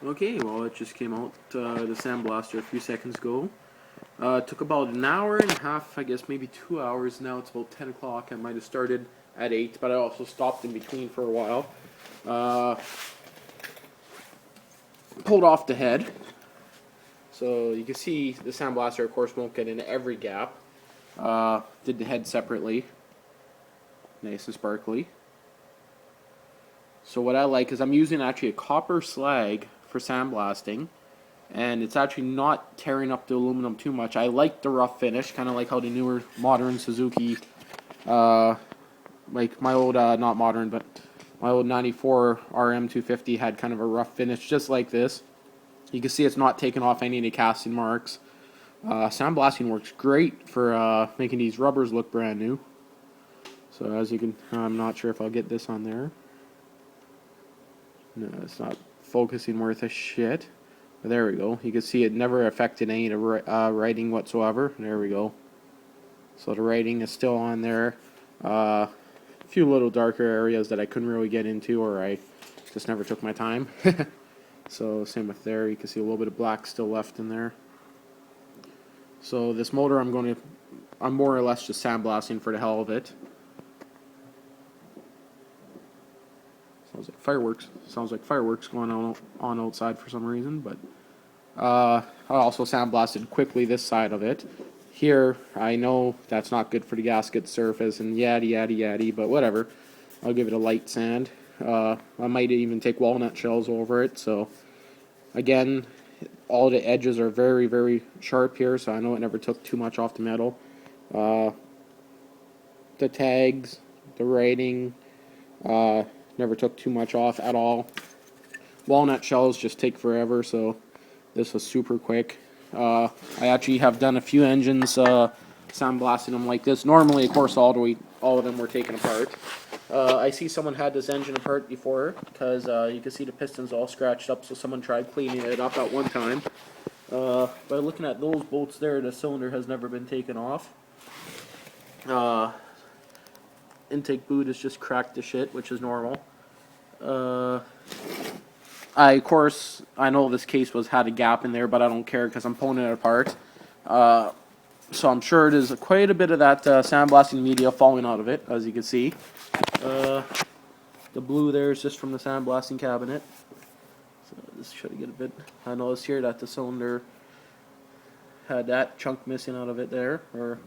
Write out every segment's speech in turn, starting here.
Okay, well it just came out, the sandblaster a few seconds ago. It took about an hour and a half, I guess maybe 2 hours now. It's about 10 o'clock. I might have started at 8, but I also stopped in between for a while. Pulled off the head. So you can see the sandblaster, of course, won't get in every gap. Did the head separately. Nice and sparkly. So what I like is I'm using actually a copper slag for sandblasting, and it's actually not tearing up the aluminum too much. I like the rough finish, kind of like how the newer modern Suzuki, like my old, not modern, but my old 94 RM250 had kind of a rough finish just like this. You can see it's not taking off any of the casting marks. Sandblasting works great for making these rubbers look brand new. So as you can, I'm not sure if I'll get this on there. No, it's not focusing worth a shit. But there we go. You can see it never affected any of the writing whatsoever. There we go. So the writing is still on there. A few little darker areas that I couldn't really get into, or I just never took my time. So same with there. You can see a little bit of black still left in there. So this motor I'm more or less just sandblasting for the hell of it. Sounds like fireworks going on outside for some reason, but I also sandblasted quickly this side of it. Here, I know that's not good for the gasket surface and yaddy yaddy yaddy, but whatever. I'll give it a light sand. I might even take walnut shells over it. So again, all the edges are very, very sharp here, so I know it never took too much off the metal. The tags, the writing, never took too much off at all. Walnut shells just take forever, so this was super quick. I actually have done a few engines sandblasting them like this. Normally, of course, all of them were taken apart. I see someone had this engine apart before, because you can see the pistons all scratched up, so someone tried cleaning it up at one time. By looking at those bolts there, the cylinder has never been taken off. Intake boot is just cracked to shit, which is normal. Of course, I know this case had a gap in there, but I don't care because I'm pulling it apart. So I'm sure there's quite a bit of that sandblasting media falling out of it, as you can see. The blue there is just from the sandblasting cabinet. So just try to get a bit. I noticed here that the cylinder had that chunk missing out of it there, or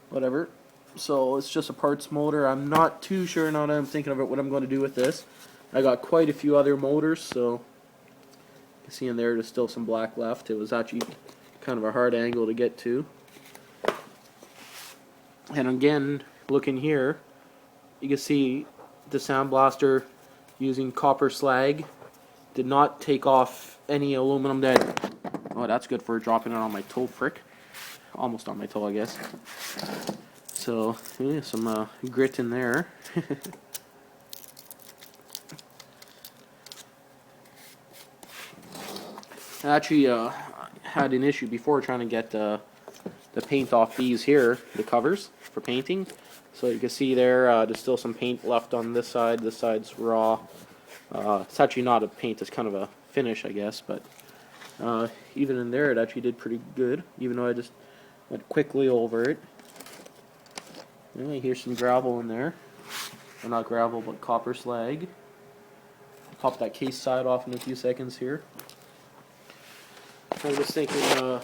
whatever. So it's just a parts motor. I'm not too sure now that I'm thinking about what I'm going to do with this. I got quite a few other motors, so you can see in there's still some black left. It was actually kind of a hard angle to get to. And again, looking here, you can see the sandblaster using copper slag did not take off any aluminum that. Oh, that's good for dropping it on my toe, frick. Almost on my toe, I guess. So, yeah, some grit in there. I actually had an issue before trying to get the paint off these here, the covers for painting. So you can see there's still some paint left on this side. This side's raw. It's actually not a paint, it's kind of a finish, I guess. But even in there, it actually did pretty good, even though I just went quickly over it. Here's some gravel in there. Well, not gravel, but copper slag. Pop that case side off in a few seconds here. I was thinking,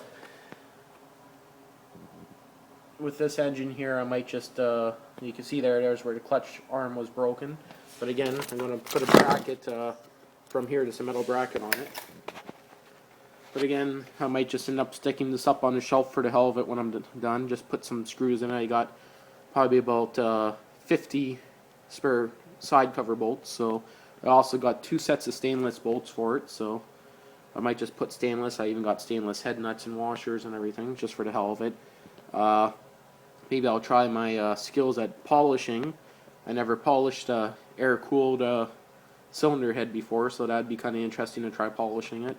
with this engine here, I might just, you can see there's where the clutch arm was broken. But again, I'm going to put a bracket from here, just a metal bracket on it. But again, I might just end up sticking this up on the shelf for the hell of it when I'm done. Just put some screws in it. I got probably about 50 spare side cover bolts. So I also got 2 sets of stainless bolts for it. So I might just put stainless. I even got stainless head nuts and washers and everything, just for the hell of it. Maybe I'll try my skills at polishing. I never polished air-cooled cylinder head before, so that'd be kind of interesting to try polishing it.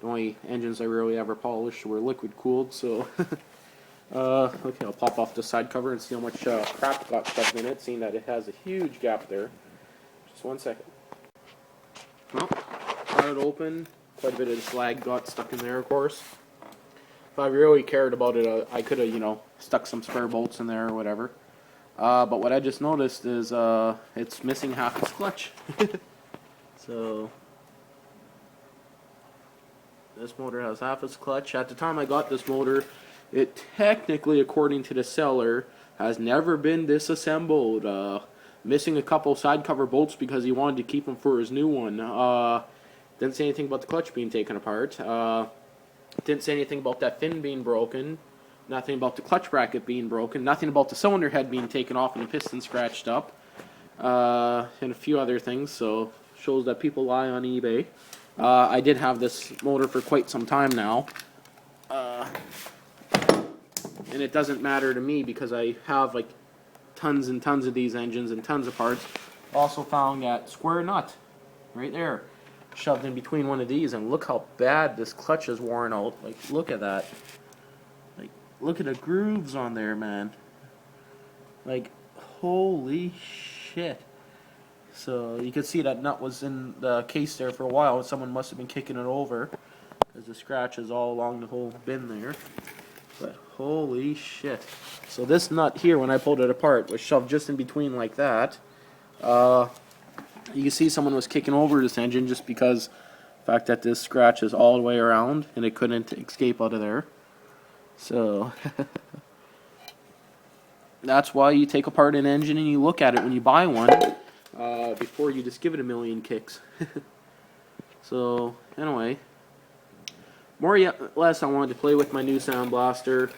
The only engines I really ever polished were liquid-cooled, so... okay, I'll pop off the side cover and see how much crap got stuck in it, seeing that it has a huge gap there. Just one second. Well, got it open. quite a bit of the slag got stuck in there, of course. If I really cared about it, I could have, you know, stuck some spare bolts in there or whatever. But what I just noticed is it's missing half its clutch. So this motor has half its clutch. At the time I got this motor, it technically, according to the seller, has never been disassembled. Missing a couple side cover bolts because he wanted to keep them for his new one. Didn't say anything about the clutch being taken apart. Didn't say anything about that fin being broken. Nothing about the clutch bracket being broken. Nothing about the cylinder head being taken off and the piston scratched up. And a few other things. So shows that people lie on eBay. I did have this motor for quite some time now. And it doesn't matter to me because I have like tons and tons of these engines and tons of parts. Also found that square nut right there, shoved in between one of these, and look how bad this clutch is worn out. Like, look at that. Like, look at the grooves on there, man. Like, holy shit. So you can see that nut was in the case there for a while, and someone must have been kicking it over because the scratch is all along the whole bin there. But holy shit. So this nut here, when I pulled it apart, was shoved just in between like that. You can see someone was kicking over this engine just because the fact that this scratch is all the way around and it couldn't escape out of there. So that's why you take apart an engine and you look at it when you buy one before you just give it a million kicks. So anyway, more yet less I wanted to play with my new Sound Blaster.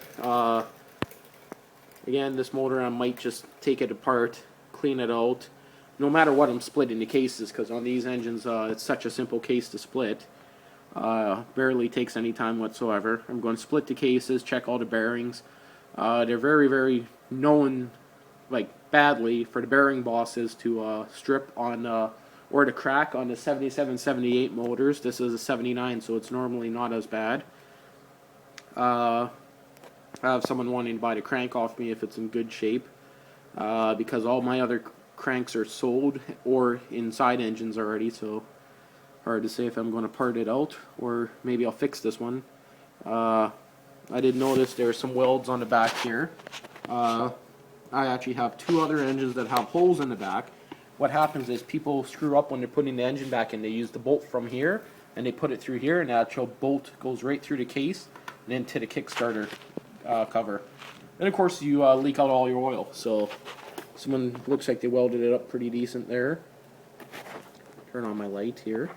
Again, this motor I might just take it apart, clean it out. No matter what, I'm splitting the cases because on these engines it's such a simple case to split. Barely takes any time whatsoever. I'm going to split the cases, check all the bearings. They're very, very known, like badly, for the bearing bosses to strip on or to crack on the 77, 78 motors. This is a 79, so it's normally not as bad. I have someone wanting to buy the crank off me if it's in good shape, because all my other cranks are sold or inside engines already, so hard to say if I'm going to part it out or maybe I'll fix this one. I did notice there are some welds on the back here. I actually have two other engines that have holes in the back. What happens is people screw up when they're putting the engine back in. They use the bolt from here and they put it through here, and the actual bolt goes right through the case and into the Kickstarter cover. And of course you leak out all your oil. So someone looks like they welded it up pretty decent there. Turn on my light here.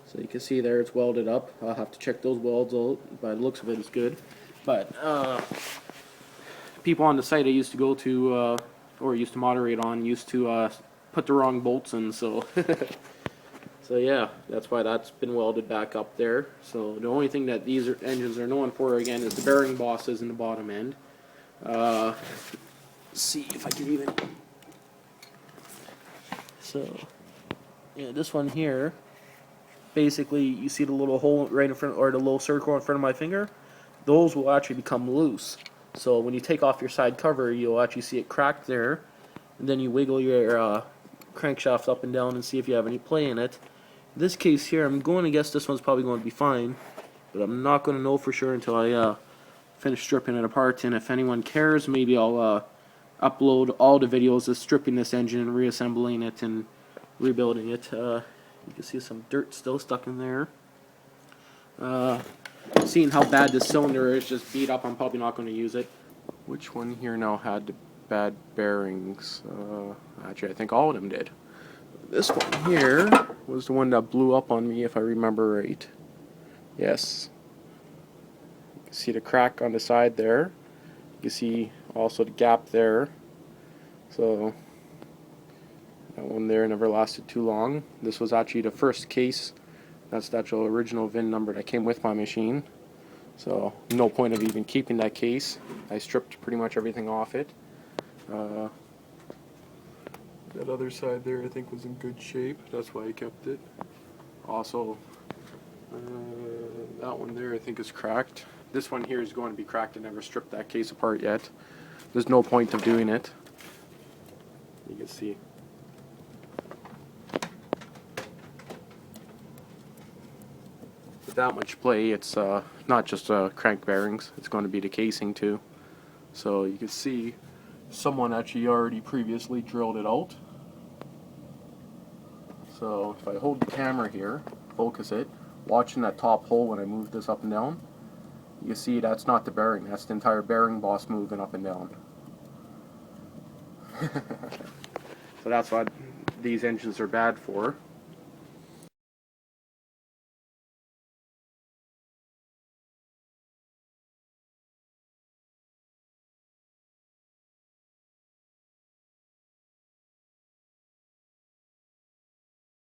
So you can see there it's welded up. I'll have to check those welds out, but it looks of it is good. But people on the site I used to go to, or used to moderate on, used to put the wrong bolts in, so so yeah, that's why that's been welded back up there. So the only thing that these engines are known for, again, is the bearing bosses in the bottom end. See if I can even. So yeah, this one here, basically you see the little hole right in front, or the little circle in front of my finger, those will actually become loose. So when you take off your side cover, you'll actually see it cracked there, and then you wiggle your crankshaft up and down and see if you have any play in it. In this case here, I'm going to guess this one's probably going to be fine, but I'm not going to know for sure until I finish stripping it apart. And if anyone cares, maybe I'll upload all the videos of stripping this engine and reassembling it and rebuilding it. You can see some dirt still stuck in there. Seeing how bad this cylinder is just beat up, I'm probably not going to use it. Which one here now had the bad bearings? Actually, I think all of them did. This one here was the one that blew up on me, if I remember right. Yes. You can see the crack on the side there. You can see also the gap there. So that one there never lasted too long. This was actually the first case. That's the actual original VIN number that came with my machine. So no point of even keeping that case. I stripped pretty much everything off it. That other side there I think was in good shape. That's why I kept it. Also, that one there I think is cracked. This one here is going to be cracked. I never stripped that case apart yet. There's no point of doing it. You can see. that much play. It's not just crank bearings, it's going to be the casing too. So you can see someone actually already previously drilled it out. So if I hold the camera here, focus it, watching that top hole when I move this up and down, you see that's not the bearing, that's the entire bearing boss moving up and down. So that's what these engines are bad for.